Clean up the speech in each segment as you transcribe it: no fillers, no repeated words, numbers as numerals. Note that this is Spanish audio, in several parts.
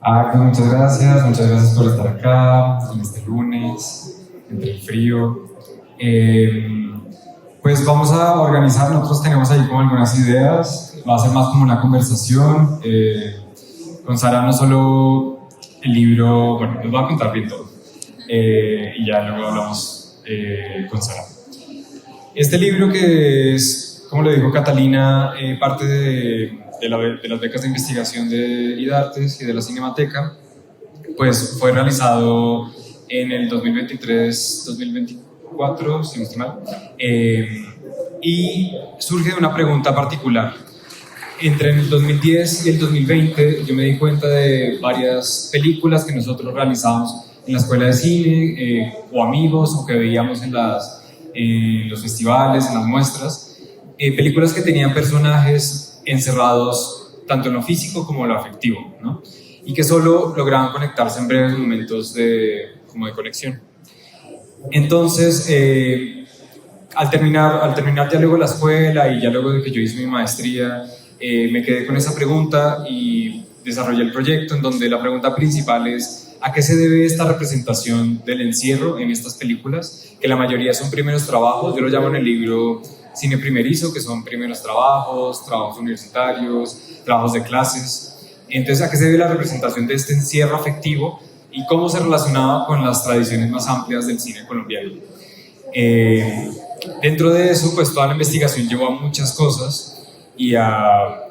Pues muchas gracias por estar acá en este lunes, entre el frío. Pues vamos a organizar, nosotros tenemos ahí como algunas ideas, va a ser más como una conversación. Con Sara no solo el libro, bueno, les voy a contar bien todo y ya luego hablamos con Sara. Este libro que es, como le dijo Catalina, parte de las becas de investigación de IDARTES y de la Cinemateca, pues fue realizado en el 2023-2024, si no estoy mal, y surge de una pregunta particular. Entre el 2010 y el 2020 yo me di cuenta de varias películas que nosotros realizamos en la escuela de cine, o amigos, o que veíamos en los festivales, en las muestras, películas que tenían personajes encerrados tanto en lo físico como en lo afectivo, ¿no? Y que solo lograban conectarse en breves momentos como de conexión. Entonces, al terminar ya luego la escuela y ya luego de que yo hice mi maestría, me quedé con esa pregunta y desarrollé el proyecto en donde la pregunta principal es ¿a qué se debe esta representación del encierro en estas películas? Que la mayoría son primeros trabajos, yo lo llamo en el libro cine primerizo, que son primeros trabajos, trabajos universitarios, trabajos de clases. Entonces, ¿a qué se debe la representación de este encierro afectivo y cómo se relacionaba con las tradiciones más amplias del cine colombiano? Dentro de eso, pues toda la investigación llevó a muchas cosas y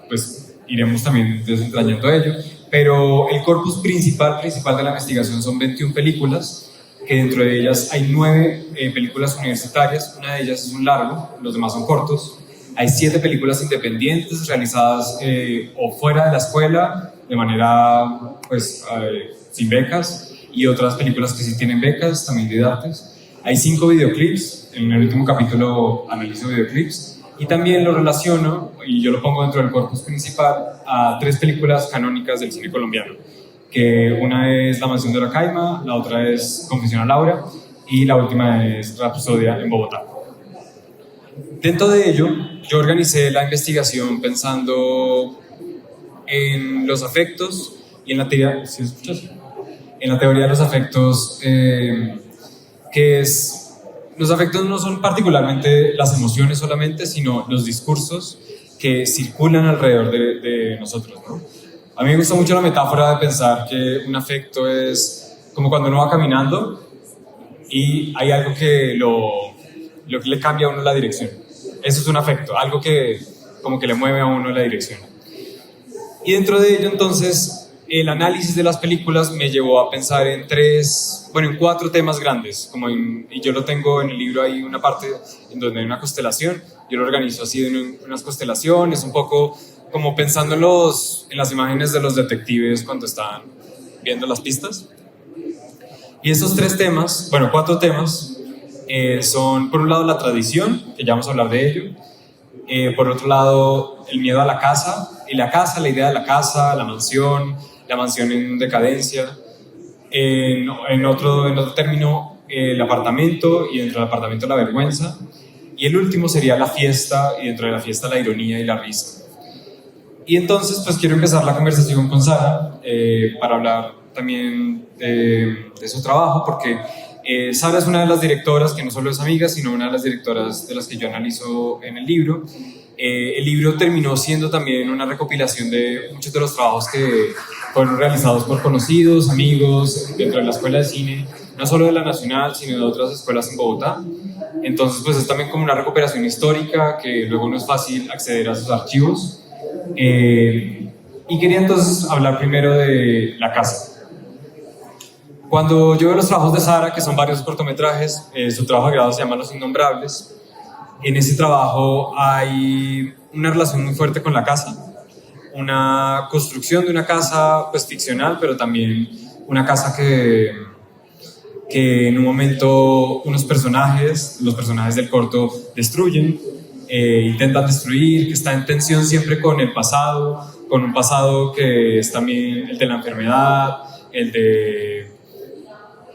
pues iremos también desentrañando ello, pero el corpus principal de la investigación son 21 películas, que dentro de ellas hay 9 películas universitarias, una de ellas es un largo, los demás son cortos. Hay 7 películas independientes realizadas o fuera de la escuela, de manera pues sin becas, y otras películas que sí tienen becas, también de IDARTES. Hay 5 videoclips, en el último capítulo analizo videoclips, y también lo relaciono, y yo lo pongo dentro del corpus principal, a 3 películas canónicas del cine colombiano, que una es La mansión de la Caima, la otra es Confesión a Laura, y la última es Rapsodia en Bogotá. Dentro de ello, yo organicé la investigación pensando en los afectos y en la teoría, ¿sí escuchas? En la teoría de los afectos, que es, los afectos no son particularmente las emociones solamente, sino los discursos que circulan alrededor de nosotros, ¿no? A mí me gusta mucho la metáfora de pensar que un afecto es como cuando uno va caminando y hay algo que le cambia a uno la dirección. Eso es un afecto, algo que como que le mueve a uno la dirección. Y dentro de ello, entonces, el análisis de las películas me llevó a pensar en 4 temas grandes. Y yo lo tengo en el libro, hay una parte en donde hay una constelación. Yo lo organizo así en unas constelaciones, un poco como pensando en las imágenes de los detectives cuando están viendo las pistas. Y esos 4 temas, son por un lado la tradición, que ya vamos a hablar de ello, por otro lado el miedo a la casa, la idea de la casa, la mansión en decadencia, en otro término el apartamento, y dentro del apartamento la vergüenza, y el último sería la fiesta, y dentro de la fiesta la ironía y la risa. Y entonces pues quiero empezar la conversación con Sara para hablar también de su trabajo, porque Sara es una de las directoras que no solo es amiga, sino una de las directoras de las que yo analizo en el libro. El libro terminó siendo también una recopilación de muchos de los trabajos que fueron realizados por conocidos, amigos, dentro de la escuela de cine, no solo de la Nacional, sino de otras escuelas en Bogotá. Entonces pues es también como una recuperación histórica que luego no es fácil acceder a sus archivos. Y quería entonces hablar primero de la casa. Cuando yo veo los trabajos de Sara, que son varios cortometrajes, su trabajo de grado se llama Los Innombrables. En ese trabajo hay una relación muy fuerte con la casa, una construcción de una casa pues ficcional, pero también una casa que en un momento los personajes del corto destruyen, intentan destruir, que está en tensión siempre con el pasado, con un pasado que es también el de la enfermedad, el de,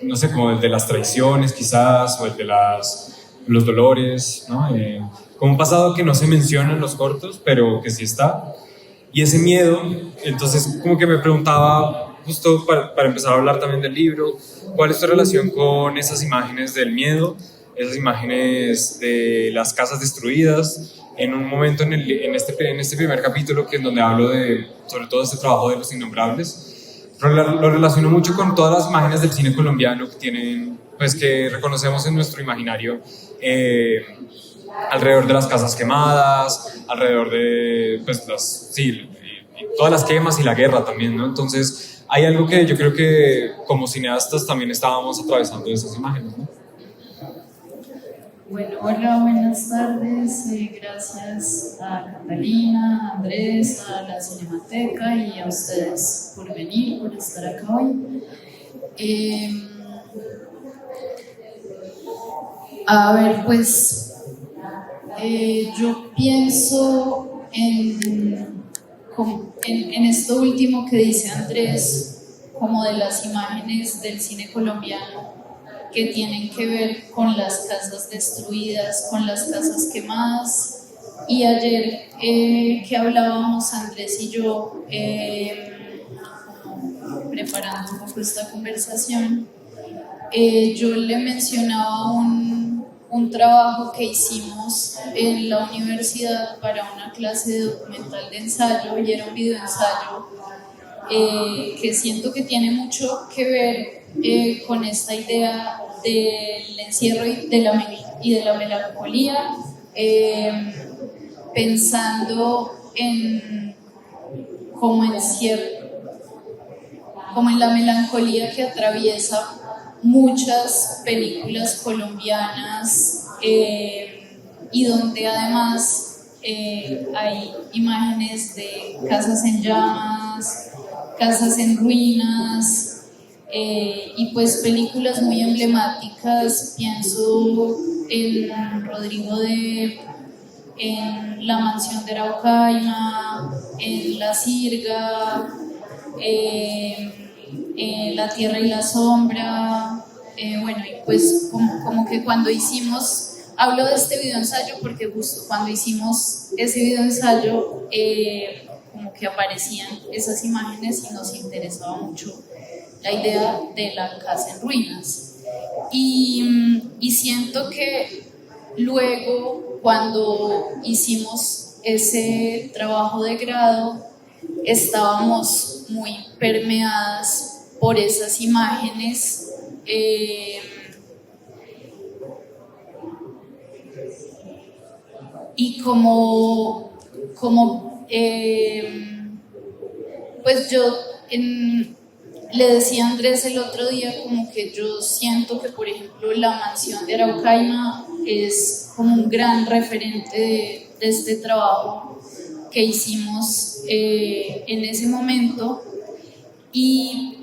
no sé, como el de las traiciones quizás, o el de los dolores, ¿no? Como un pasado que no se menciona en los cortos, pero que sí está. Y ese miedo, entonces como que me preguntaba justo para empezar a hablar también del libro, ¿cuál es tu relación con esas imágenes del miedo, esas imágenes de las casas destruidas? En un momento en este primer capítulo, que es donde hablo de, sobre todo, este trabajo de Los Innombrables, lo relaciono mucho con todas las imágenes del cine colombiano que tienen, pues que reconocemos en nuestro imaginario, alrededor de las casas quemadas, alrededor de, pues, sí, y todas las quemas y la guerra también, ¿no? Entonces, hay algo que yo creo que como cineastas también estábamos atravesando esas imágenes, ¿no? Bueno, hola, buenas tardes. Gracias a Catalina, a Andrés, a la Cinemateca y a ustedes por venir, por estar acá hoy. A ver, pues yo pienso en esto último que dice Andrés, como de las imágenes del cine colombiano que tienen que ver con las casas destruidas, con las casas quemadas. Y ayer que hablábamos Andrés y yo, preparando un poco esta conversación, yo le mencionaba un trabajo que hicimos en la universidad para una clase de documental de ensayo, y era un videoensayo que siento que tiene mucho que ver con esta idea del encierro y de la melancolía, pensando como en la melancolía que atraviesa muchas películas colombianas, y donde además hay imágenes de casas en llamas, casas en ruinas, y pues películas muy emblemáticas. Pienso en Rodrigo en La mansión de Araucaima, en La Sirga, La tierra y la sombra. Bueno, y pues como que cuando hicimos, hablo de este videoensayo porque justo cuando hicimos ese videoensayo, como que aparecían esas imágenes y nos interesaba mucho la idea de la casa en ruinas. Y siento que luego, cuando hicimos ese trabajo de grado, estábamos muy permeadas por esas imágenes, y pues yo le decía a Andrés el otro día como que yo siento que, por ejemplo, La mansión de Araucaima es como un gran referente de este trabajo que hicimos en ese momento. Y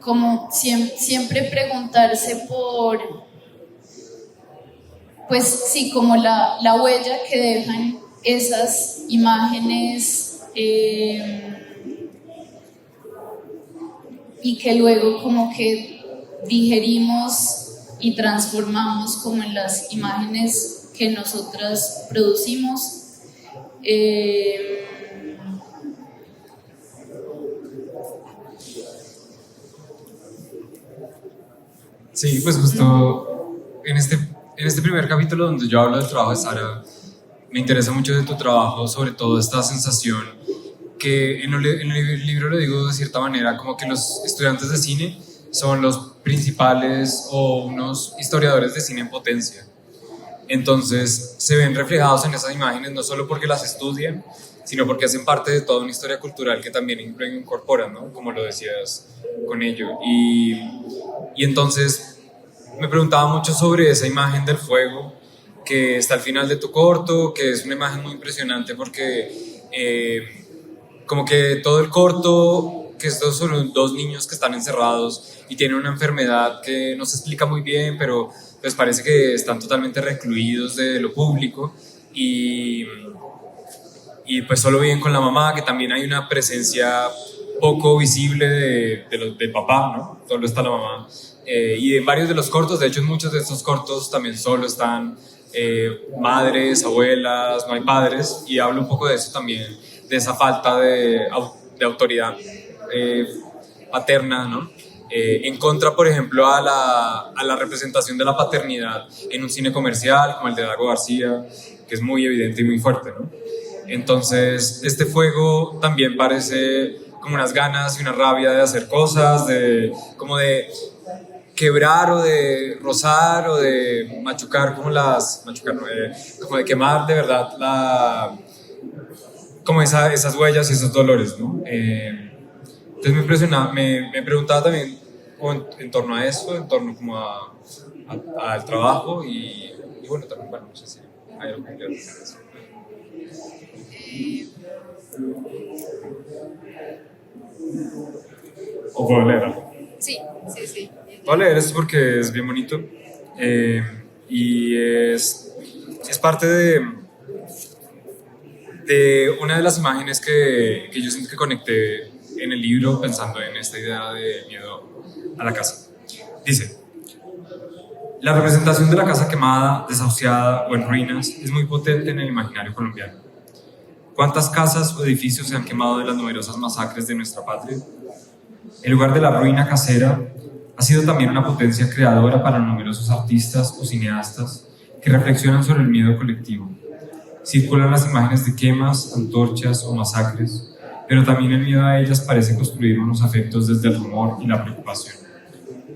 como siempre preguntarse pues sí, como la huella que dejan esas imágenes, y que luego como que digerimos y transformamos como en las imágenes que nosotras producimos. Sí, pues justo en este primer capítulo donde yo hablo del trabajo de Sara, me interesa mucho de tu trabajo, sobre todo esta sensación que en el libro lo digo de cierta manera, como que los estudiantes de cine son los principales o unos historiadores de cine en potencia. Entonces se ven reflejados en esas imágenes no solo porque las estudian, sino porque hacen parte de toda una historia cultural que también incorporan, ¿no? Como lo decías con ello. Y entonces me preguntaba mucho sobre esa imagen del fuego que está al final de tu corto, que es una imagen muy impresionante porque como que todo el corto, que estos son dos niños que están encerrados y tienen una enfermedad que no se explica muy bien, pero pues parece que están totalmente recluidos de lo público, y pues solo viven con la mamá, que también hay una presencia poco visible del papá, ¿no? Solo está la mamá. Y en varios de los cortos, de hecho en muchos de estos cortos también solo están madres, abuelas, no hay padres, y hablo un poco de eso también, de esa falta de autoridad paterna, ¿no? En contra, por ejemplo, a la representación de la paternidad en un cine comercial como el de Dago García, que es muy evidente y muy fuerte, ¿no? Entonces, este fuego también parece como unas ganas y una rabia de hacer cosas, como de quebrar o de rozar o de machucar como de quemar de verdad como esas huellas y esos dolores, ¿no? Entonces me impresionaba, me preguntaba también como en torno a eso, en torno como al trabajo y bueno, también, bueno, no sé si hay algo que quieras decir. ¿O puedo leer algo? Sí, sí, sí. Voy a leer esto porque es bien bonito y es parte de una de las imágenes que yo siento que conecté en el libro pensando en esta idea de miedo a la casa. Dice: la representación de la casa quemada, desahuciada o en ruinas es muy potente en el imaginario colombiano. ¿Cuántas casas o edificios se han quemado de las numerosas masacres de nuestra patria? El lugar de la ruina casera ha sido también una potencia creadora para numerosos artistas o cineastas que reflexionan sobre el miedo colectivo. Circulan las imágenes de quemas, antorchas o masacres, pero también el miedo a ellas parece construir unos afectos desde el rumor y la preocupación.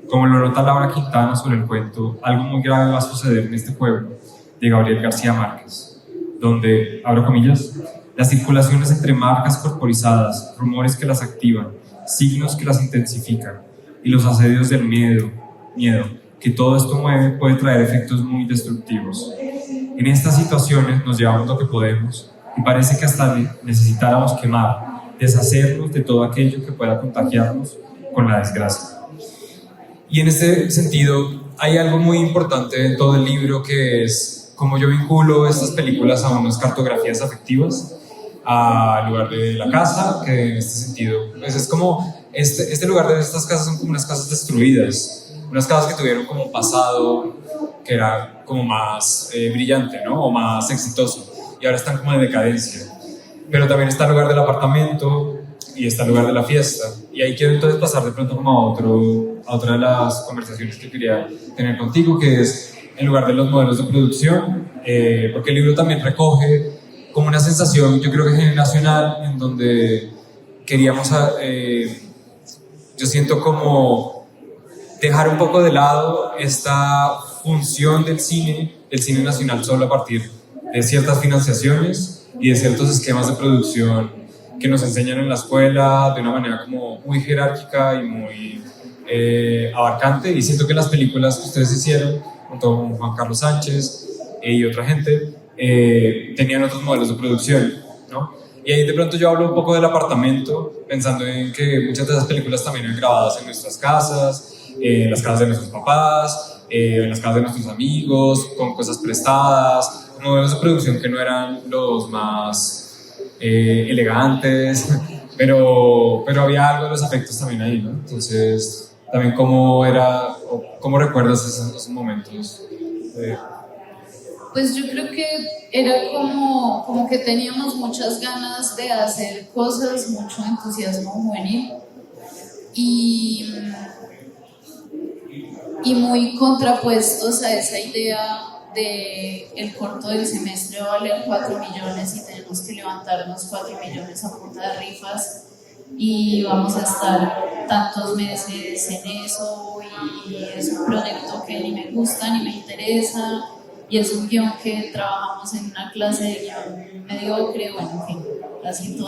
Como lo nota Laura Quintana sobre el cuento Algo muy grave va a suceder en este pueblo, de Gabriel García Márquez, donde, abro comillas, las circulaciones entre marcas corporizadas, rumores que las activan, signos que las intensifican, y los asedios del miedo que todo esto mueve puede traer efectos muy destructivos. En estas situaciones nos llevamos lo que podemos y parece que hasta necesitáramos quemar, deshacernos de todo aquello que pueda contagiarnos con la desgracia. Y en este sentido hay algo muy importante en todo el libro que es cómo yo vinculo estas películas a unas cartografías afectivas al lugar de la casa, que en este sentido pues es como este lugar de estas casas son como unas casas destruidas, unas casas que tuvieron como un pasado que era como más brillante, ¿no? O más exitoso, y ahora están como en decadencia. Pero también está el lugar del apartamento y está el lugar de la fiesta, y ahí quiero entonces pasar de pronto como a otra de las conversaciones que quería tener contigo, que es el lugar de los modelos de producción, porque el libro también recoge como una sensación, yo creo que generacional, en donde queríamos, yo siento como dejar un poco de lado esta función del cine nacional solo a partir de ciertas financiaciones y de ciertos esquemas de producción que nos enseñan en la escuela de una manera como muy jerárquica y muy abarcante, y siento que las películas que ustedes hicieron junto con Juan Carlos Sánchez y otra gente tenían otros modelos de producción, ¿no? Y ahí de pronto yo hablo un poco del apartamento, pensando en que muchas de esas películas también eran grabadas en nuestras casas, en las casas de nuestros papás, en las casas de nuestros amigos, con cosas prestadas, con modelos de producción que no eran los más elegantes, pero había algo de los afectos también ahí, ¿no? Entonces, también cómo recuerdas esos momentos. Pues yo creo que era como que teníamos muchas ganas de hacer cosas, mucho entusiasmo juvenil y muy contrapuestos a esa idea de el corto del semestre va a valer 4 millones y tenemos que levantarnos 4 millones a punta de rifas y vamos a estar tantos meses en eso, y es un proyecto que ni me gusta ni me interesa, y es un guión que trabajamos en una clase de guión mediocre, bueno, en fin, así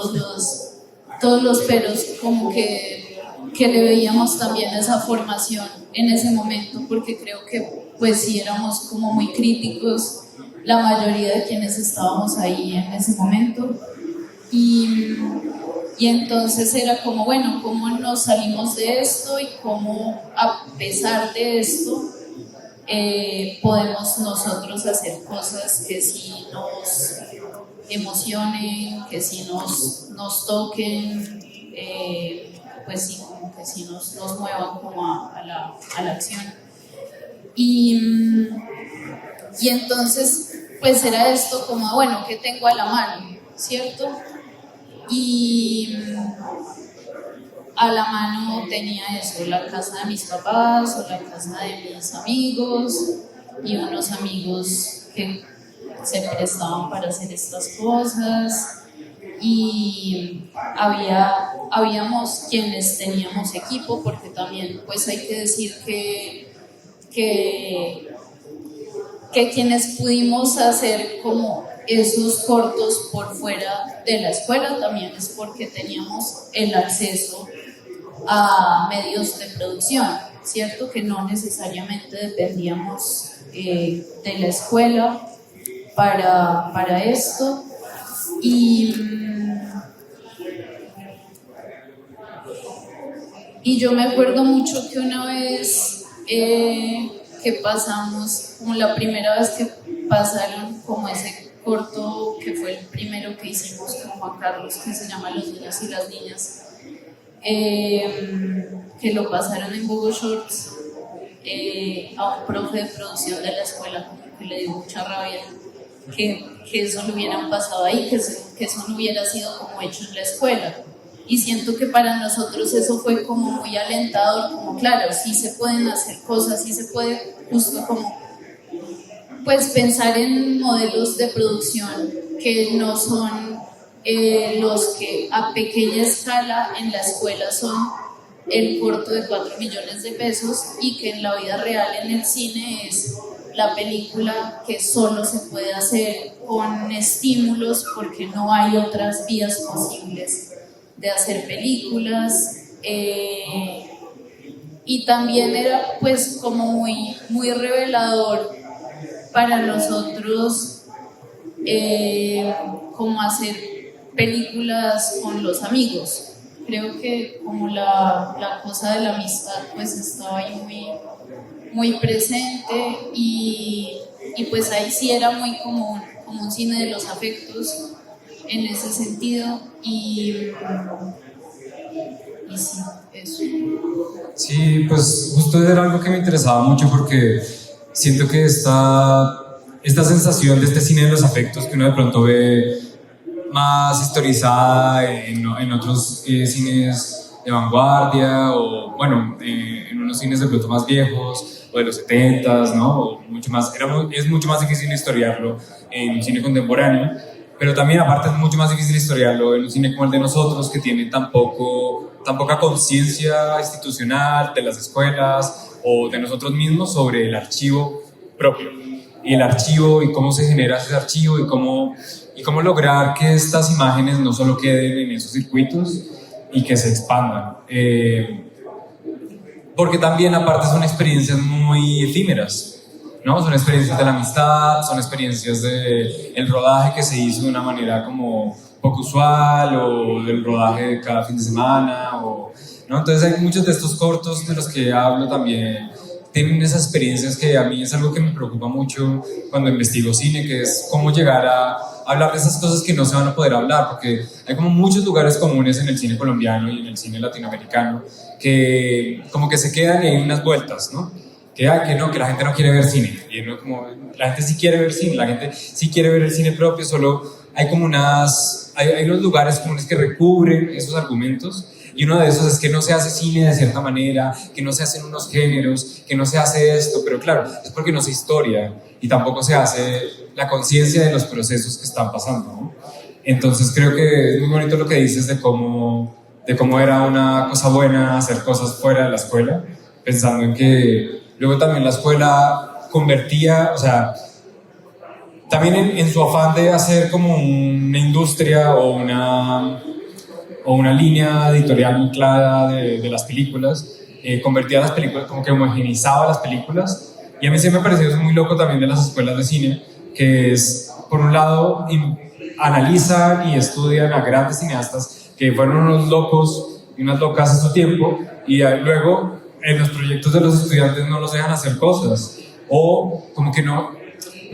todos los peros como que le veíamos también esa formación en ese momento, porque creo que pues sí éramos como muy críticos la mayoría de quienes estábamos ahí en ese momento, y entonces era como, bueno, ¿cómo nos salimos de esto y cómo a pesar de esto podemos nosotros hacer cosas que sí nos emocionen, que sí nos toquen, pues sí, como que sí nos muevan como a la acción. Y entonces, pues era esto como, bueno, ¿qué tengo a la mano? ¿Cierto? Y a la mano tenía eso, la casa de mis papás o la casa de mis amigos y unos amigos que se prestaban para hacer estas cosas, y habíamos quienes teníamos equipo, porque también pues hay que decir que quienes pudimos hacer como esos cortos por fuera de la escuela también es porque teníamos el acceso a medios de producción, ¿cierto? Que no necesariamente dependíamos de la escuela para esto. Y yo me acuerdo mucho que una vez que pasamos, como la primera vez que pasaron como ese corto, que fue el primero que hicimos con Juan Carlos, que se llama Los niños y las niñas, que lo pasaron en Google Shorts, a un profe de producción de la escuela, como que le dio mucha rabia que eso lo hubieran pasado ahí, que eso no hubiera sido como hecho en la escuela. Y siento que para nosotros eso fue como muy alentador, como claro, sí se pueden hacer cosas, sí se puede justo como pues pensar en modelos de producción que no son los que a pequeña escala en la escuela son el corto de 4 millones de pesos, y que en la vida real en el cine es la película que solo se puede hacer con estímulos porque no hay otras vías posibles de hacer películas, y también era pues como muy, muy revelador para nosotros como hacer películas con los amigos. Creo que como la cosa de la amistad pues estaba ahí muy, muy presente, y pues ahí sí era muy como un cine de los afectos en ese sentido, y sí, eso. Sí, pues justo era algo que me interesaba mucho porque siento que esta sensación de este cine de los afectos que uno de pronto ve más historizada en otros cines de vanguardia, o bueno, en unos cines de pronto más viejos o de los 70s, ¿no? O mucho más, es mucho más difícil historiarlo en un cine contemporáneo, pero también aparte es mucho más difícil historiarlo en un cine como el de nosotros, que tiene tan poca conciencia institucional de las escuelas o de nosotros mismos sobre el archivo propio, y el archivo y cómo se genera ese archivo, y cómo lograr que estas imágenes no solo queden en esos circuitos y que se expandan, porque también aparte son experiencias muy efímeras, ¿no? Son experiencias de la amistad, son experiencias del rodaje que se hizo de una manera como poco usual, o del rodaje de cada fin de semana, ¿no? Entonces hay muchos de estos cortos de los que hablo también tienen esas experiencias, que a mí es algo que me preocupa mucho cuando investigo cine, que es cómo llegar a hablar de esas cosas que no se van a poder hablar, porque hay como muchos lugares comunes en el cine colombiano y en el cine latinoamericano que como que se quedan y hay unas vueltas, ¿no? Que no, que la gente no quiere ver cine, y no, como la gente sí quiere ver cine, la gente sí quiere ver el cine propio, solo hay como hay unos lugares comunes que recubren esos argumentos. Y uno de esos es que no se hace cine de cierta manera, que no se hacen unos géneros, que no se hace esto, pero claro, es porque no se historia y tampoco se hace la conciencia de los procesos que están pasando, ¿no? Entonces creo que es muy bonito lo que dices de cómo era una cosa buena hacer cosas fuera de la escuela, pensando en que luego también la escuela convertía, o sea, también en su afán de hacer como una industria o una línea editorial muy clara de las películas, convertía las películas, como que homogenizaba las películas, y a mí sí me pareció eso muy loco también de las escuelas de cine, que es, por un lado, analizan y estudian a grandes cineastas que fueron unos locos y unas locas en su tiempo, y luego en los proyectos de los estudiantes no los dejan hacer cosas, o como que no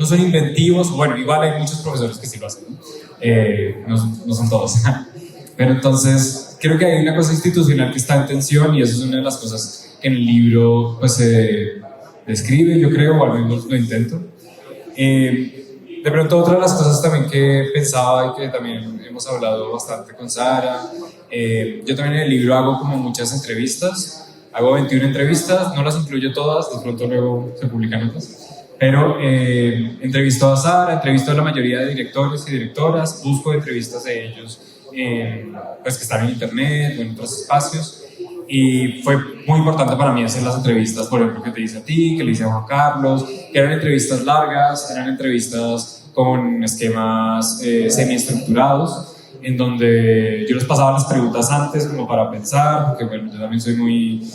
son inventivos. Bueno, igual hay muchos profesores que sí lo hacen, ¿no? No son todos. Pero entonces creo que hay una cosa institucional que está en tensión, y eso es una de las cosas que en el libro pues se describe, yo creo, o al menos lo intento. De pronto otra de las cosas también que pensaba y que también hemos hablado bastante con Sara Yo también en el libro hago como muchas entrevistas, hago 21 entrevistas, no las incluyo todas, de pronto luego se publican otras. Pero entrevisto a Sara, entrevisto a la mayoría de directores y directoras, busco entrevistas de ellos pues que están en internet o en otros espacios. Y fue muy importante para mí hacer las entrevistas, por ejemplo, que te hice a ti, que le hice a Juan Carlos, que eran entrevistas largas, eran entrevistas con esquemas semiestructurados, en donde yo les pasaba las preguntas antes como para pensar, porque bueno, yo también soy muy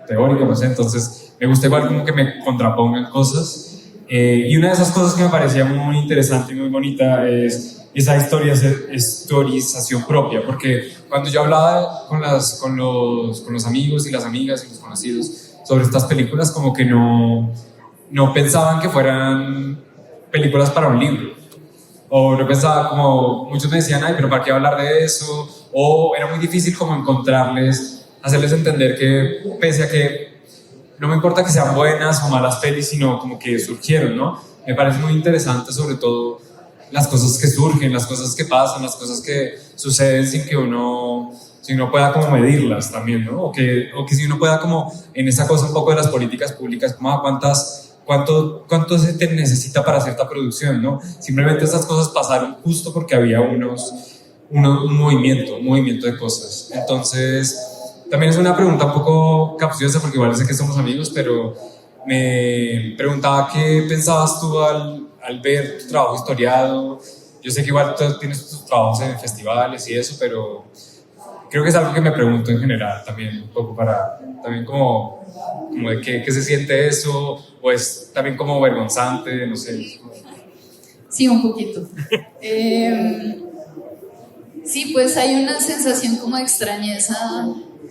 teórico, no sé, entonces me gusta igual como que me contrapongan cosas. Y una de esas cosas que me parecía muy interesante y muy bonita es esa historización propia, porque cuando yo hablaba con los amigos y las amigas y los conocidos sobre estas películas, como que no pensaban que fueran películas para un libro, o no pensaba como, muchos me decían, ay, pero ¿para qué hablar de eso? O era muy difícil como hacerles entender que pese a que no me importa que sean buenas o malas pelis, sino como que surgieron, ¿no? Me parece muy interesante sobre todo las cosas que surgen, las cosas que pasan, las cosas que suceden sin que uno pueda como medirlas también, ¿no? O que si uno pueda como en esa cosa un poco de las políticas públicas, como cuánto se te necesita para cierta producción, ¿no? Simplemente esas cosas pasaron justo porque había un movimiento de cosas. Entonces, también es una pregunta un poco capciosa porque igual sé que somos amigos, pero me preguntaba qué pensabas tú al ver tu trabajo historiado. Yo sé que igual tú tienes tus trabajos en festivales y eso, pero creo que es algo que me pregunto en general también, un poco para, también como de qué se siente eso, o es también como vergonzante, no sé. Sí, un poquito. Sí, pues hay una sensación como de extrañeza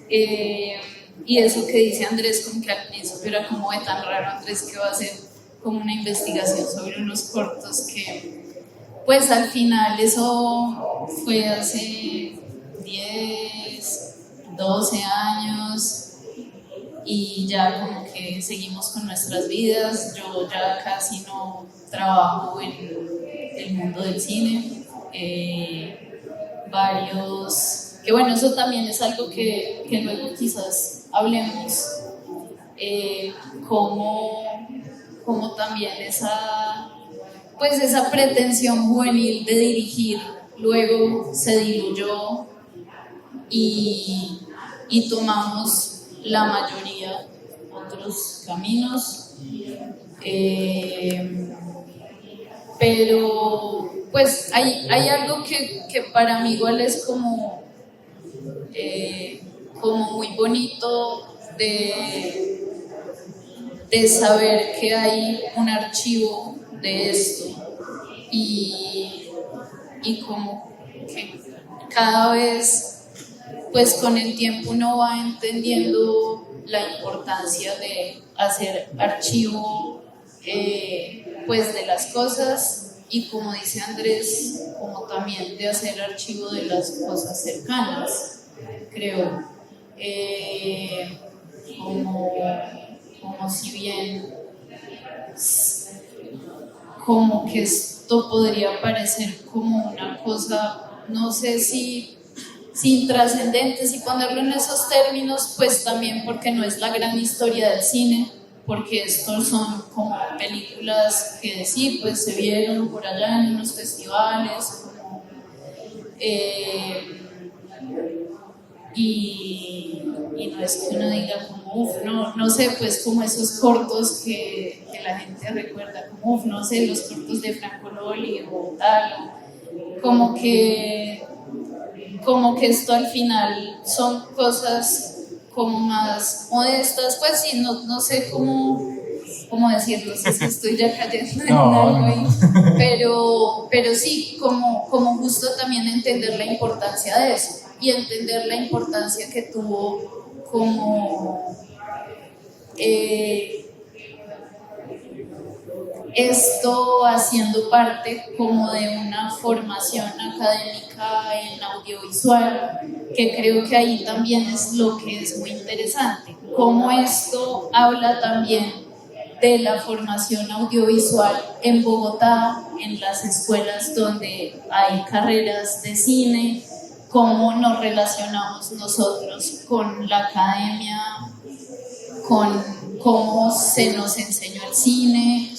y eso que dice Andrés, como que al principio era como de tan raro Andrés que va a hacer como una investigación sobre unos cortos que pues al final eso fue hace 10, 12 años y ya como que seguimos con nuestras vidas. Yo ya casi no trabajo en el mundo del cine. Que bueno, eso también es algo que luego quizás hablemos, como también esa pretensión juvenil de dirigir luego se diluyó y tomamos la mayoría otros caminos, pero pues hay algo que para mí igual es como muy bonito de saber que hay un archivo de esto y como que cada vez pues con el tiempo uno va entendiendo la importancia de hacer archivo pues de las cosas y como dice Andrés, como también de hacer archivo de las cosas cercanas, creo. Como si bien como que esto podría parecer como una cosa, no sé si intrascendente, si ponerlo en esos términos, pues también porque no es la gran historia del cine, porque estos son como películas que sí, pues se vieron por allá en unos festivales, como, y no es que uno diga como, no sé, pues como esos cortos que la gente recuerda, como, no sé, los cortos de Franco Loli o tal, como que esto al final son cosas como más modestas, pues sí, no sé cómo decirlo, si estoy ya cayendo en algo ahí, pero sí, como justo también entender la importancia de eso y entender la importancia que tuvo como esto haciendo parte como de una formación académica en audiovisual, que creo que ahí también es lo que es muy interesante, cómo esto habla también de la formación audiovisual en Bogotá, en las escuelas donde hay carreras de cine, cómo nos relacionamos nosotros con la academia, con cómo se nos enseñó el cine.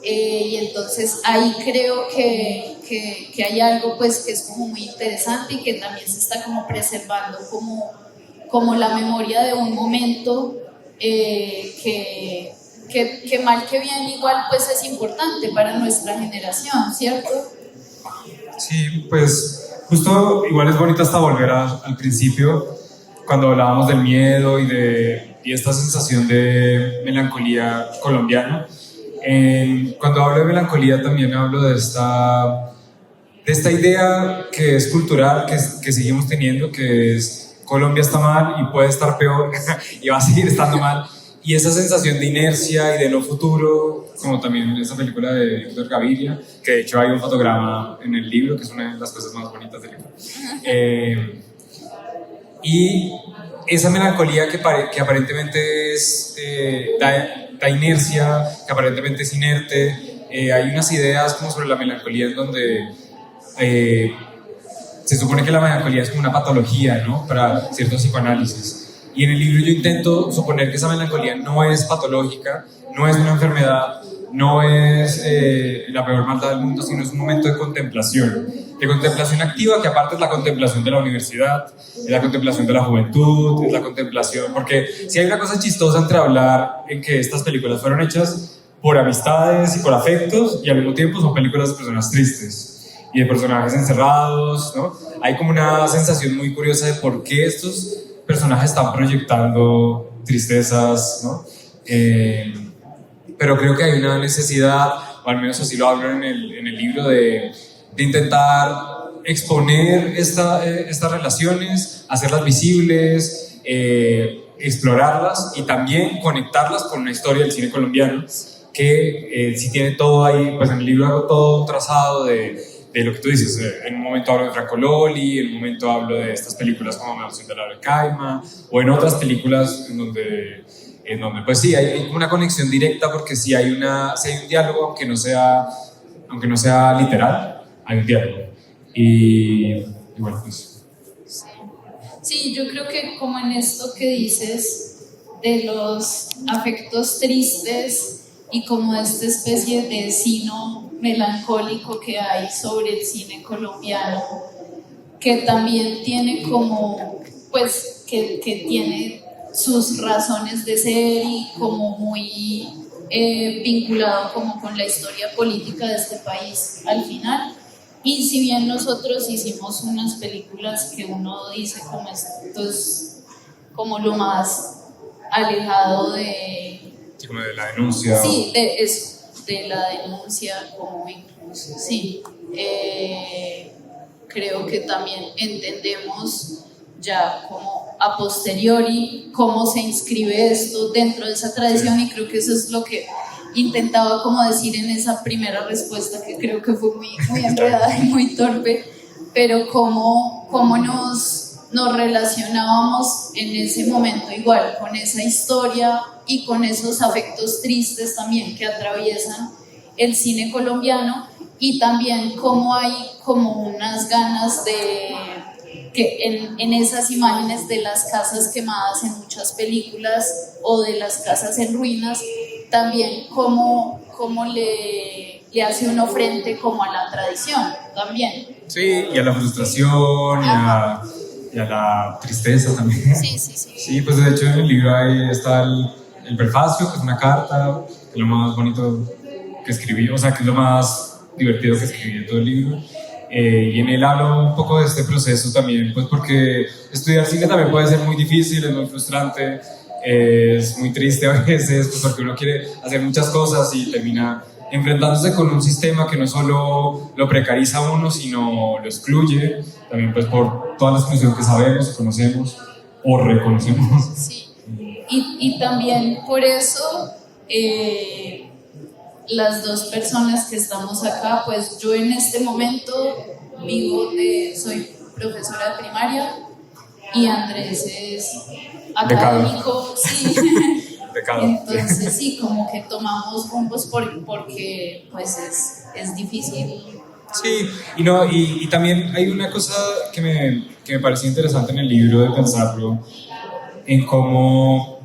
Y entonces ahí creo que hay algo pues que es como muy interesante y que también se está como preservando como la memoria de un momento que mal que bien igual pues es importante para nuestra generación, ¿cierto? Sí, pues justo igual es bonito hasta volver al principio, cuando hablábamos del miedo y esta sensación de melancolía colombiana. Cuando hablo de melancolía también hablo de esta idea que es cultural, que seguimos teniendo, que es Colombia está mal y puede estar peor y va a seguir estando mal. Y esa sensación de inercia y de no futuro, como también en esa película de Héctor Gaviria, que de hecho hay un fotograma en el libro, que es una de las cosas más bonitas del libro. Y esa melancolía que aparentemente da inercia, que aparentemente es inerte, hay unas ideas como sobre la melancolía en donde se supone que la melancolía es como una patología, ¿no? Para ciertos psicoanálisis. Y en el libro yo intento suponer que esa melancolía no es patológica, no es una enfermedad, no es la peor maldad del mundo, sino es un momento de contemplación activa, que aparte es la contemplación de la universidad, es la contemplación de la juventud, es la contemplación, porque si hay una cosa chistosa entre hablar en que estas películas fueron hechas por amistades y por afectos, y al mismo tiempo son películas de personas tristes y de personajes encerrados, ¿no? Hay como una sensación muy curiosa de por qué estos personajes están proyectando tristezas, ¿no? Pero creo que hay una necesidad, o al menos así lo hablo en el libro, de intentar exponer estas relaciones, hacerlas visibles, explorarlas y también conectarlas con una historia del cine colombiano que si tiene todo ahí, pues en el libro hago todo un trazado de lo que tú dices. En un momento hablo de Franco Loli, en un momento hablo de estas películas como Maldición de la Caima, o en otras películas en donde pues sí, hay una conexión directa, porque si hay un diálogo, aunque no sea literal, hay un diálogo. Y bueno, pues... Sí, yo creo que como en esto que dices de los afectos tristes y como esta especie de sino melancólico que hay sobre el cine colombiano, que también tiene como, pues, que tiene sus razones de ser y como muy vinculado como con la historia política de este país al final. Y si bien nosotros hicimos unas películas que uno dice como esto es como lo más alejado de... Sí, como de la denuncia. Sí, de la denuncia, como incluso, sí. Creo que también entendemos ya como a posteriori cómo se inscribe esto dentro de esa tradición, y creo que eso es lo que intentaba como decir en esa primera respuesta, que creo que fue muy enredada y muy torpe, pero cómo nos relacionábamos en ese momento igual con esa historia y con esos afectos tristes también que atraviesan el cine colombiano, y también cómo hay como unas ganas de que en esas imágenes de las casas quemadas en muchas películas o de las casas en ruinas, también cómo le hace uno frente como a la tradición también. Sí, y a la frustración y a la tristeza también. Sí. Sí, pues de hecho en el libro ahí está el prefacio, que es una carta, que es lo más bonito que escribí, o sea, que es lo más divertido que escribí en todo el libro. Y en él hablo un poco de este proceso también, pues porque estudiar cine también puede ser muy difícil, es muy frustrante, es muy triste a veces, pues porque uno quiere hacer muchas cosas y termina enfrentándose con un sistema que no solo lo precariza a uno, sino lo excluye, también pues por toda la exclusión que sabemos, conocemos o reconocemos. Sí, y también por eso las dos personas que estamos acá, pues yo en este momento soy profesora de primaria y Andrés es académico, sí. Entonces sí, como que tomamos rumbos porque pues es difícil Sí, y, no, y también hay una cosa que me pareció interesante en el libro de pensarlo, en cómo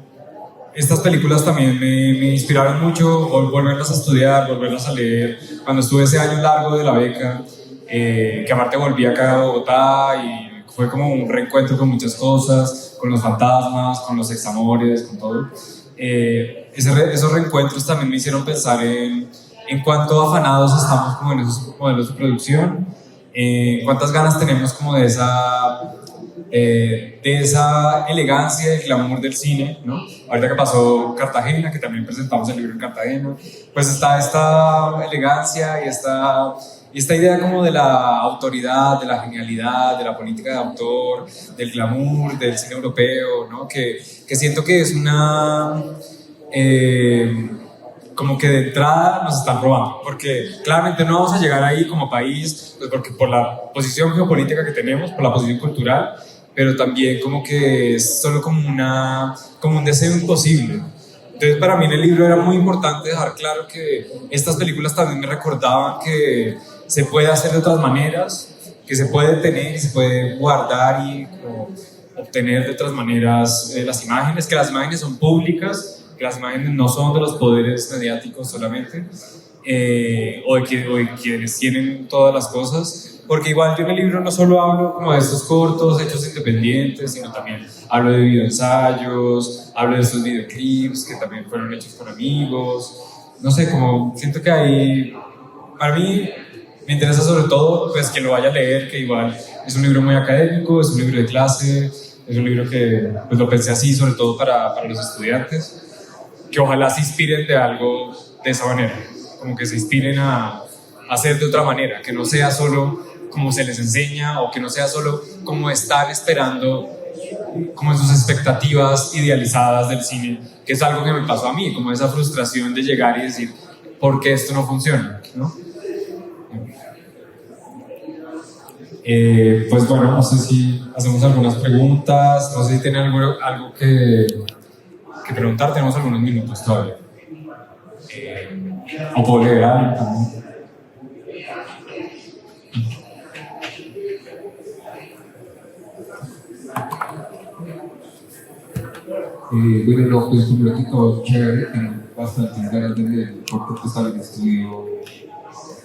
estas películas también me inspiraron mucho, volverlas a estudiar, volverlas a leer. Cuando estuve ese año largo de la beca, que aparte volví acá a Bogotá y fue como un reencuentro con muchas cosas, con los fantasmas, con los examores, con todo. Esos reencuentros también me hicieron pensar en cuánto afanados estamos como en esos modelos de producción, cuántas ganas tenemos como de esa elegancia y glamour del cine, ¿no? Ahorita que pasó Cartagena, que también presentamos el libro en Cartagena, pues está esta elegancia y esta idea como de la autoridad, de la genialidad, de la política de autor, del glamour, del cine europeo, ¿no? Que siento que es una... como que de entrada nos están robando, porque claramente no vamos a llegar ahí como país, pues porque por la posición geopolítica que tenemos, por la posición cultural, pero también como que es solo como un deseo imposible. Entonces para mí en el libro era muy importante dejar claro que estas películas también me recordaban que se puede hacer de otras maneras, que se puede tener y se puede guardar y como, obtener de otras maneras las imágenes, que las imágenes son públicas, que las imágenes no son de los poderes mediáticos solamente, o de quienes tienen todas las cosas, porque igual yo en el libro no solo hablo como de estos cortos hechos independientes, sino también hablo de videoensayos, hablo de estos videoclips que también fueron hechos por amigos, no sé, como siento que hay, para mí me interesa sobre todo pues que lo vaya a leer, que igual es un libro muy académico, es un libro de clase, es un libro que pues lo pensé así sobre todo para los estudiantes, que ojalá se inspiren de algo de esa manera, como que se inspiren a hacer de otra manera, que no sea solo como se les enseña o que no sea solo como están esperando, como en sus expectativas idealizadas del cine, que es algo que me pasó a mí, como esa frustración de llegar y decir, ¿por qué esto no funciona? ¿No? Pues bueno, no sé si hacemos algunas preguntas, no sé si tienen algo que preguntar, tenemos algunos minutos todavía. O puedo leer algo también. Bueno, no, pues primero que todo, chévere, tengo bastantes ganas de leer, porque pues también estudio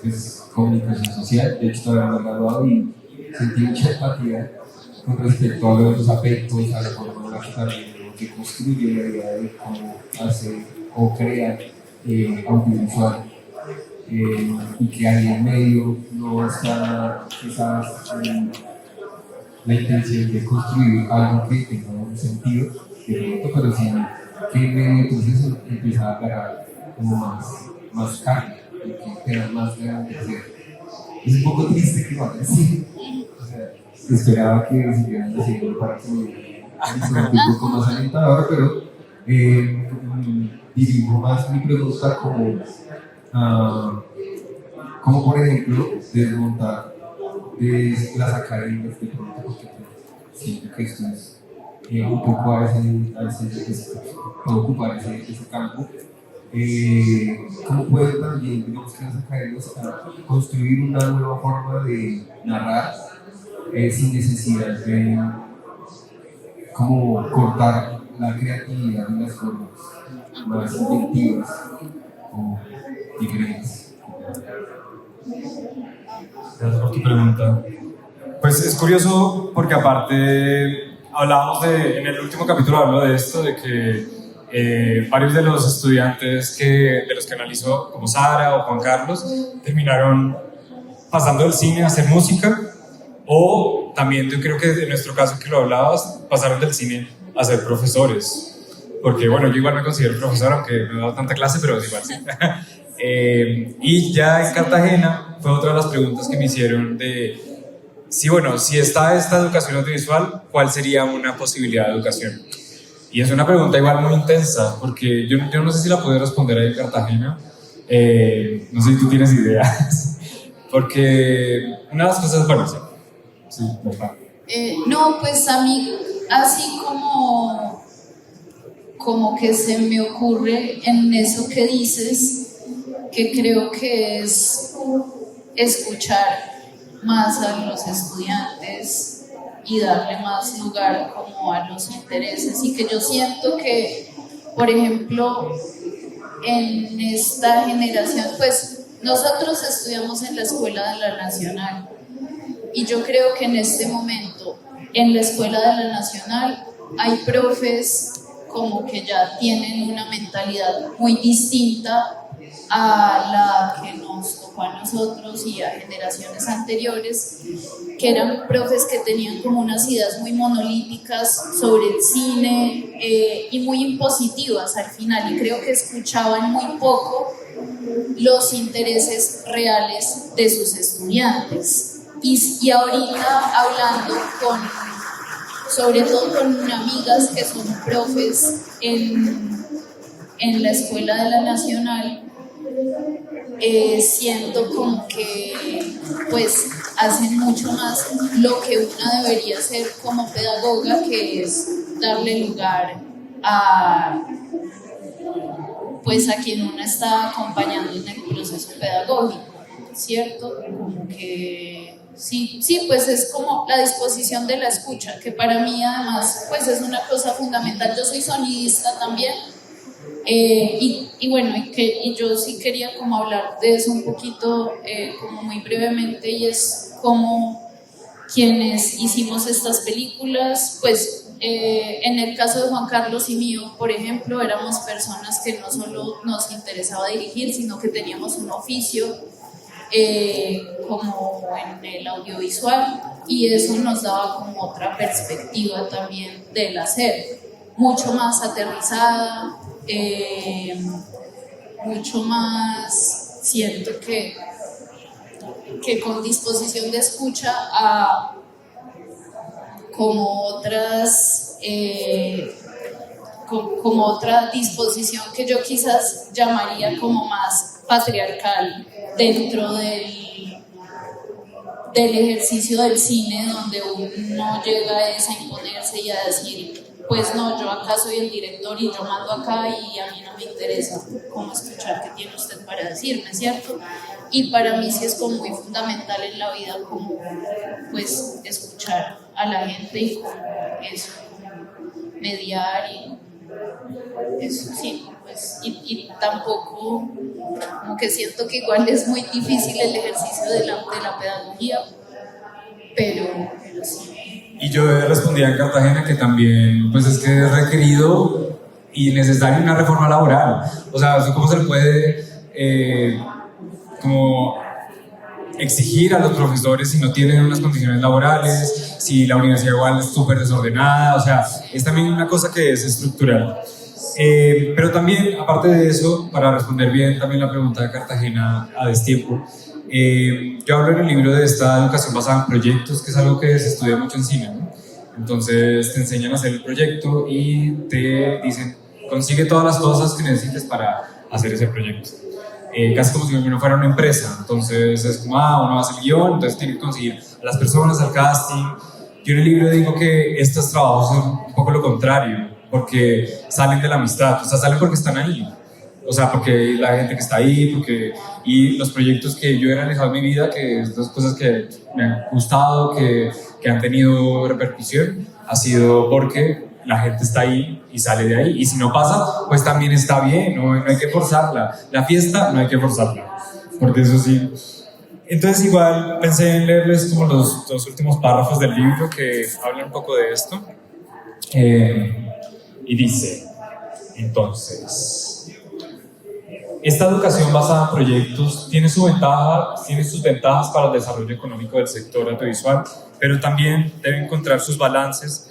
pues, comunicación social, de hecho todavía no me he graduado y sentí mucha empatía con respecto a los afectos, a la forma en la que también se construye la idea de cómo hace o crea audiovisual, y que ahí en medio no está quizás la intención de construir algo que tenga un sentido de pronto, pero sí que en medio del proceso empieza a agarrar como más carne y que queda más grande de hacer. Es un poco triste que lo hagan así. O sea, esperaba que siguieran haciendo para que fuera un poco más alentador, pero dirijo más mi pregunta como por ejemplo desmontar las academias de pronto, porque siento que esto es un poco puede ocupar ese campo. ¿Cómo puede también, digamos, que las academias construir una nueva forma de narrar sin necesidad de como cortar la creatividad de las formas más inventivas o diferentes? Gracias por tu pregunta. Pues es curioso porque aparte hablábamos en el último capítulo hablo de esto, de que varios de los estudiantes de los que analizó, como Sara o Juan Carlos, terminaron pasando del cine a hacer música, o también yo creo que en nuestro caso que lo hablabas, pasaron del cine a ser profesores. Porque bueno, yo igual me considero profesor, aunque no he dado tanta clase, pero igual sí. Y ya en Cartagena fue otra de las preguntas que me hicieron de sí, bueno, si está esta educación audiovisual, ¿cuál sería una posibilidad de educación? Y es una pregunta igual muy intensa, porque yo no sé si la puedo responder ahí en Cartagena, no sé si tú tienes ideas, porque una de las cosas, bueno, sí, verdad. No, pues a mí, así como que se me ocurre en eso que dices, que creo que es escuchar más a los estudiantes y darle más lugar como a los intereses, y que yo siento que, por ejemplo, en esta generación, pues nosotros estudiamos en la Escuela de la Nacional, y yo creo que en este momento en la Escuela de la Nacional hay profes como que ya tienen una mentalidad muy distinta a la que nos tocó a nosotros y a generaciones anteriores, que eran profes que tenían como unas ideas muy monolíticas sobre el cine y muy impositivas al final, y creo que escuchaban muy poco los intereses reales de sus estudiantes. Y ahorita hablando sobre todo con amigas que son profes en la Escuela de la Nacional, siento como que pues hacen mucho más lo que una debería hacer como pedagoga, que es darle lugar a pues a quien uno está acompañando en el proceso pedagógico, ¿cierto? Como que sí, pues es como la disposición de la escucha, que para mí además pues es una cosa fundamental. Yo soy sonidista también, y bueno, y yo sí quería como hablar de eso un poquito, como muy brevemente, y es como quienes hicimos estas películas, pues en el caso de Juan Carlos y mío, por ejemplo, éramos personas que no solo nos interesaba dirigir, sino que teníamos un oficio como en el audiovisual, y eso nos daba como otra perspectiva también del hacer, mucho más aterrizada, mucho más, siento que con disposición de escucha a como otras como otra disposición que yo quizás llamaría como más patriarcal dentro del ejercicio del cine, donde uno llega a imponerse y a decir, pues no, yo acá soy el director y yo mando acá y a mí no me interesa cómo escuchar qué tiene usted para decirme, ¿cierto? Y para mí sí es como muy fundamental en la vida como pues escuchar a la gente y como eso, como mediar y eso, sí, pues, y tampoco, como que siento que igual es muy difícil el ejercicio de la pedagogía, pero sí. Y yo respondía en Cartagena que también, pues es que es requerido y necesaria una reforma laboral. O sea, ¿cómo se le puede como exigir a los profesores si no tienen unas condiciones laborales, si la universidad igual es súper desordenada? O sea, es también una cosa que es estructural. Pero también, aparte de eso, para responder bien también la pregunta de Cartagena a destiempo, yo hablo en el libro de esta educación basada en proyectos, que es algo que se estudia mucho en cine, ¿no? Entonces te enseñan a hacer el proyecto y te dicen, consigue todas las cosas que necesites para hacer ese proyecto. Casi como si uno fuera una empresa. Entonces es como, uno hace el guión, entonces tiene que conseguir a las personas, al casting. Yo en el libro digo que estos trabajos son un poco lo contrario, porque salen de la amistad, o sea, salen porque están ahí. O sea, porque la gente que está ahí, y los proyectos que yo he realizado en mi vida, que es dos cosas que me han gustado, que han tenido repercusión, ha sido porque la gente está ahí y sale de ahí. Y si no pasa, pues también está bien, no hay que forzarla. La fiesta no hay que forzarla, porque eso sí. Entonces igual pensé en leerles como los dos últimos párrafos del libro que hablan un poco de esto. Y dice, entonces, esta educación basada en proyectos tiene sus ventajas para el desarrollo económico del sector audiovisual, pero también debe encontrar sus balances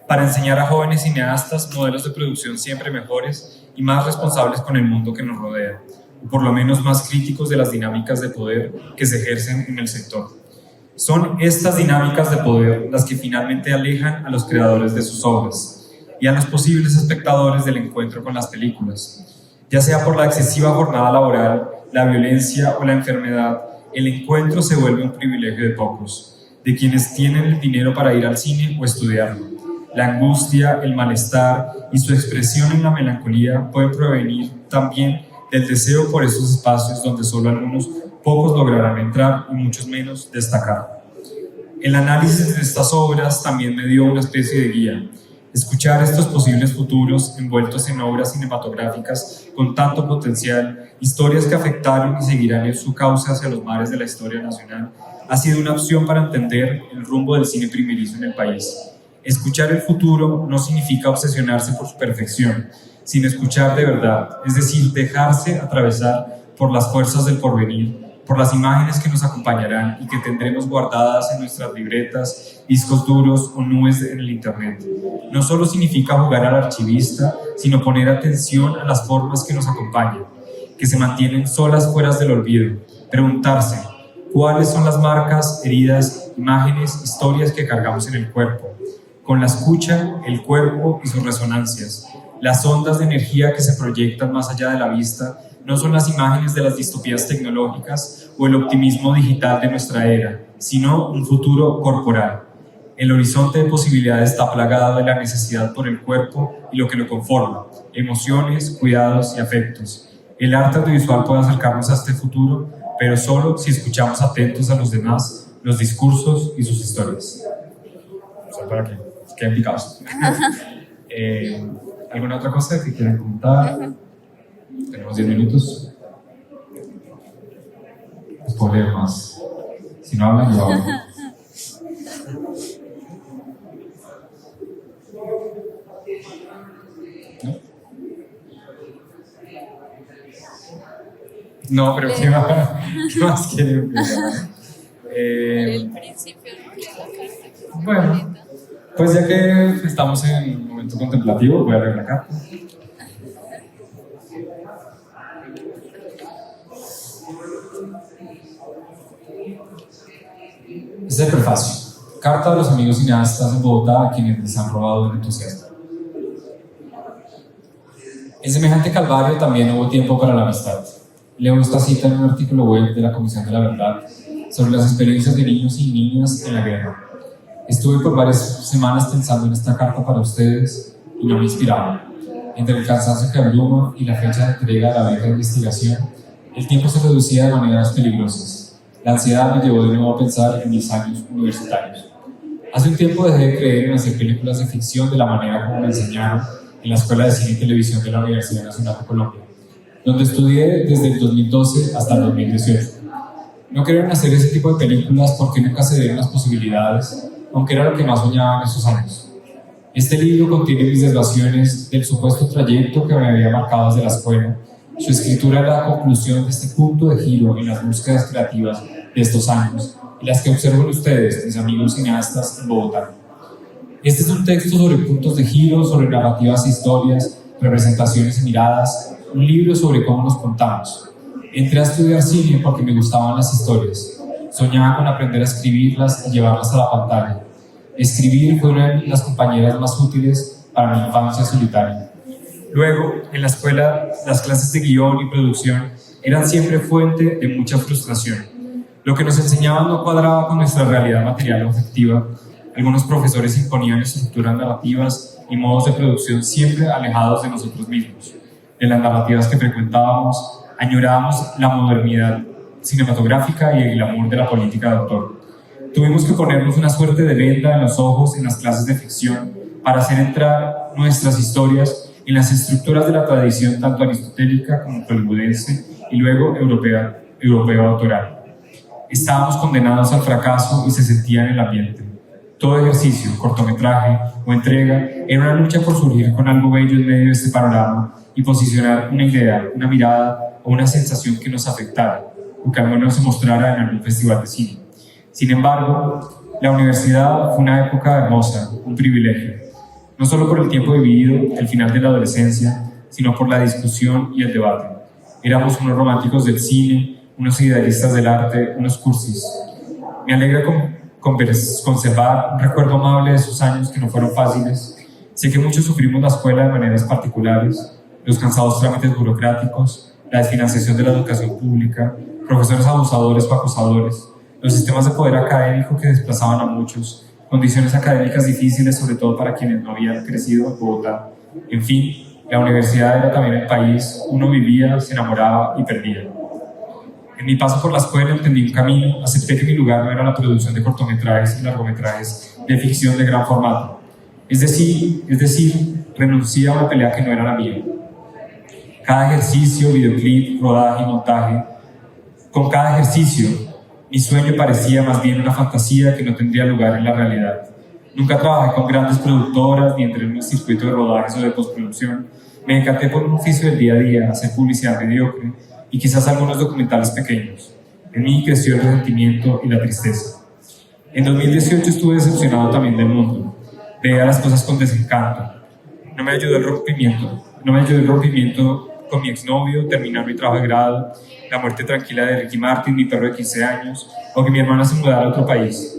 para enseñar a jóvenes cineastas modelos de producción siempre mejores y más responsables con el mundo que nos rodea, o por lo menos más críticos de las dinámicas de poder que se ejercen en el sector. Son estas dinámicas de poder las que finalmente alejan a los creadores de sus obras y a los posibles espectadores del encuentro con las películas. Ya sea por la excesiva jornada laboral, la violencia o la enfermedad, el encuentro se vuelve un privilegio de pocos, de quienes tienen el dinero para ir al cine o estudiarlo. La angustia, el malestar y su expresión en la melancolía pueden provenir también del deseo por esos espacios donde solo algunos Pocos lograrán entrar y muchos menos destacar. El análisis de estas obras también me dio una especie de guía. Escuchar estos posibles futuros envueltos en obras cinematográficas con tanto potencial, historias que afectaron y seguirán en su cauce hacia los mares de la historia nacional, ha sido una opción para entender el rumbo del cine primerizo en el país. Escuchar el futuro no significa obsesionarse por su perfección, sino escuchar de verdad, es decir, dejarse atravesar por las fuerzas del porvenir, por las imágenes que nos acompañarán y que tendremos guardadas en nuestras libretas, discos duros o nubes en el internet. No solo significa jugar al archivista, sino poner atención a las formas que nos acompañan, que se mantienen solas fuera del olvido. Preguntarse, ¿cuáles son las marcas, heridas, imágenes, historias que cargamos en el cuerpo? Con la escucha, el cuerpo y sus resonancias, las ondas de energía que se proyectan más allá de la vista, no son las imágenes de las distopías tecnológicas o el optimismo digital de nuestra era, sino un futuro corporal. El horizonte de posibilidades está plagado de la necesidad por el cuerpo y lo que lo conforma, emociones, cuidados y afectos. El arte audiovisual puede acercarnos a este futuro, pero solo si escuchamos atentos a los demás, los discursos y sus historias. Para que queden picados. ¿Alguna otra cosa que quieran comentar? Tenemos 10 minutos. Les puedo leer más. Si no hablan, yo hablo. ¿No? No, pero ¿qué más quieren? El principio de la carta. Bueno, pues ya que estamos en un momento contemplativo, voy a leer la carta. Es el prefacio. Carta de los amigos cineastas en Bogotá a quienes les han robado el entusiasmo. En semejante calvario también hubo tiempo para la amistad. Leo esta cita en un artículo web de la Comisión de la Verdad sobre las experiencias de niños y niñas en la guerra. Estuve por varias semanas pensando en esta carta para ustedes y no me inspiraba. Entre el cansancio que abruma y la fecha de entrega de la beca de investigación, el tiempo se reducía de maneras peligrosas. La ansiedad me llevó de nuevo a pensar en mis años universitarios. Hace un tiempo dejé de creer en hacer películas de ficción de la manera como me enseñaron en la Escuela de Cine y Televisión de la Universidad Nacional de Colombia, donde estudié desde el 2012 hasta el 2018. No creo en hacer ese tipo de películas porque nunca se dieron las posibilidades, aunque era lo que más soñaba en esos años. Este libro contiene mis desviaciones del supuesto trayecto que me había marcado desde la escuela. Su escritura es la conclusión de este punto de giro en las búsquedas creativas de estos años y las que observo en ustedes, mis amigos cineastas en Bogotá. Este es un texto sobre puntos de giro, sobre narrativas e historias, representaciones y miradas, un libro sobre cómo nos contamos. Entré a estudiar cine porque me gustaban las historias. Soñaba con aprender a escribirlas y llevarlas a la pantalla. Escribir fue una de las compañeras más útiles para mi infancia solitaria. Luego, en la escuela, las clases de guión y producción eran siempre fuente de mucha frustración. Lo que nos enseñaban no cuadraba con nuestra realidad material objetiva. Algunos profesores imponían estructuras narrativas y modos de producción siempre alejados de nosotros mismos, de las narrativas que frecuentábamos. Añorábamos la modernidad cinematográfica y el glamour de la política de autor. Tuvimos que ponernos una suerte de venda en los ojos en las clases de ficción para hacer entrar nuestras historias en las estructuras de la tradición tanto aristotélica como hollywoodense y luego europeo autoral. Estábamos condenados al fracaso y se sentía en el ambiente. Todo ejercicio, cortometraje o entrega era una lucha por surgir con algo bello en medio de este panorama y posicionar una idea, una mirada o una sensación que nos afectara o que al menos se mostrara en algún festival de cine. Sin embargo, la universidad fue una época hermosa, un privilegio, no solo por el tiempo vivido, el final de la adolescencia, sino por la discusión y el debate. Éramos unos románticos del cine, unos idealistas del arte, unos cursis. Me alegra conservar un recuerdo amable de esos años que no fueron fáciles. Sé que muchos sufrimos la escuela de maneras particulares, los cansados trámites burocráticos, la desfinanciación de la educación pública, profesores abusadores o acosadores, los sistemas de poder académico que desplazaban a muchos, condiciones académicas difíciles, sobre todo para quienes no habían crecido en Bogotá. En fin, la universidad era también el país, uno vivía, se enamoraba y perdía. En mi paso por la escuela entendí un camino, acepté que mi lugar no era la producción de cortometrajes y largometrajes de ficción de gran formato. Es decir, renuncié a una pelea que no era la mía. Cada ejercicio, videoclip, rodaje y montaje, con cada ejercicio, mi sueño parecía más bien una fantasía que no tendría lugar en la realidad. Nunca trabajé con grandes productoras ni entré en un circuito de rodajes o de postproducción. Me encanté por un oficio del día a día, hacer publicidad mediocre y quizás algunos documentales pequeños. En mí creció el resentimiento y la tristeza. En 2018 estuve decepcionado también del mundo. Veía las cosas con desencanto. No me ayudó el rompimiento con mi exnovio, terminar mi trabajo de grado, la muerte tranquila de Ricky Martin, mi perro de 15 años, o que mi hermana se mudara a otro país.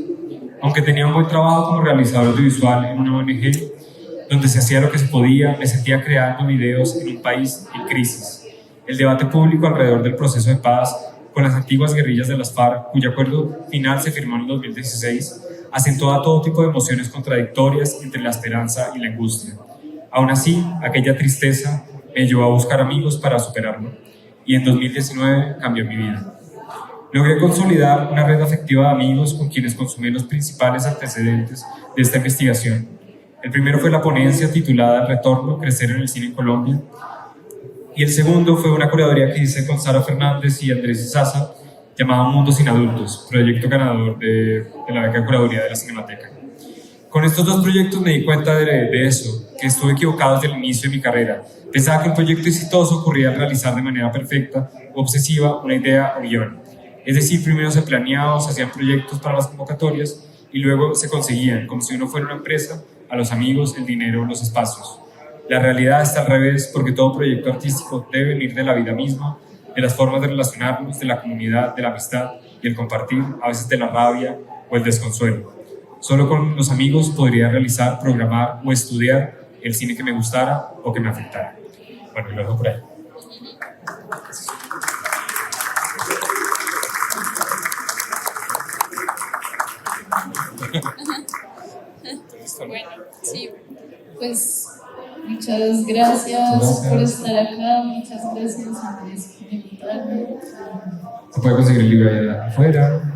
Aunque tenía un buen trabajo como realizador audiovisual en una ONG, donde se hacía lo que se podía, me sentía creando videos en un país en crisis. El debate público alrededor del proceso de paz con las antiguas guerrillas de las FARC, cuyo acuerdo final se firmó en el 2016, acentuaba todo tipo de emociones contradictorias entre la esperanza y la angustia. Aún así, aquella tristeza me llevó a buscar amigos para superarlo, y en 2019 cambió mi vida. Logré consolidar una red afectiva de amigos con quienes consumí los principales antecedentes de esta investigación. El primero fue la ponencia titulada El Retorno, Crecer en el Cine en Colombia, y el segundo fue una curaduría que hice con Sara Fernández y Andrés Izaza, llamada Mundo sin Adultos, proyecto ganador de la beca de curaduría de la Cinemateca. Con estos dos proyectos me di cuenta de eso, que estuve equivocado desde el inicio de mi carrera. Pensaba que un proyecto exitoso ocurría al realizar de manera perfecta o obsesiva una idea o guión. Es decir, primero se planeaba o se hacían proyectos para las convocatorias y luego se conseguían, como si uno fuera una empresa, a los amigos, el dinero, los espacios. La realidad está al revés, porque todo proyecto artístico debe venir de la vida misma, de las formas de relacionarnos, de la comunidad, de la amistad y el compartir, a veces de la rabia o el desconsuelo. Solo con los amigos podría realizar, programar o estudiar el cine que me gustara o que me afectara. Bueno, lo dejo por ahí. Bueno, sí, pues muchas gracias por estar acá, muchas gracias Andrés por invitarme. Se puede conseguir el libro allá afuera.